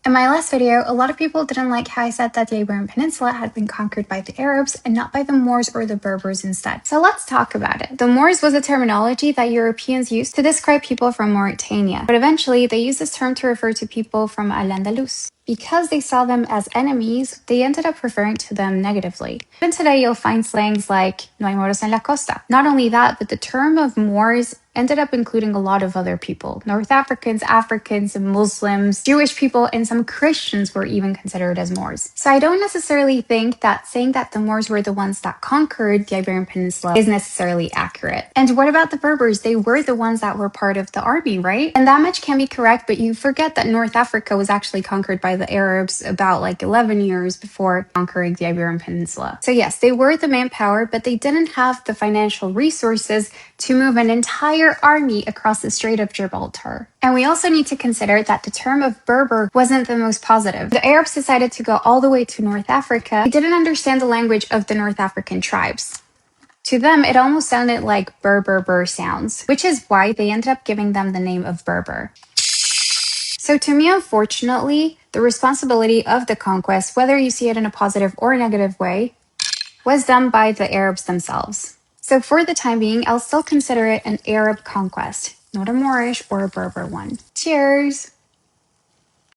In my last video, a lot of people didn't like how I said that the Iberian Peninsula had been conquered by the Arabs and not by the Moors or the Berbers instead. So let's talk about it. The Moors was a terminology that Europeans used to describe people from Mauritania, but eventually they used this term to refer to people from Al-Andalus. Because they saw them as enemies, they ended up referring to them negatively. Even today, you'll find slangs like "no hay moros en la costa." Not only that, but the term of Moors ended up including a lot of other people. North Africans, Africans, Muslims, Jewish people, and some Christians were even considered as Moors. So I don't necessarily think that saying that the Moors were the ones that conquered the Iberian Peninsula is necessarily accurate. And what about the Berbers? They were the ones that were part of the army, right? And that much can be correct, but you forget that North Africa was actually conquered by the Arabs about 11 years before conquering the Iberian Peninsula. So yes, they were the manpower, but they didn't have the financial resources to move an entire army across the Strait of Gibraltar. And we also need to consider that the term of Berber wasn't the most positive. The Arabs decided to go all the way to North Africa. They didn't understand the language of the North African tribes. To them, it almost sounded like Berber sounds, which is why they ended up giving them the name of Berber. So to me, unfortunately, the responsibility of the conquest, whether you see it in a positive or negative way, was done by the Arabs themselves. So for the time being, I'll still consider it an Arab conquest, not a Moorish or a Berber one. Cheers!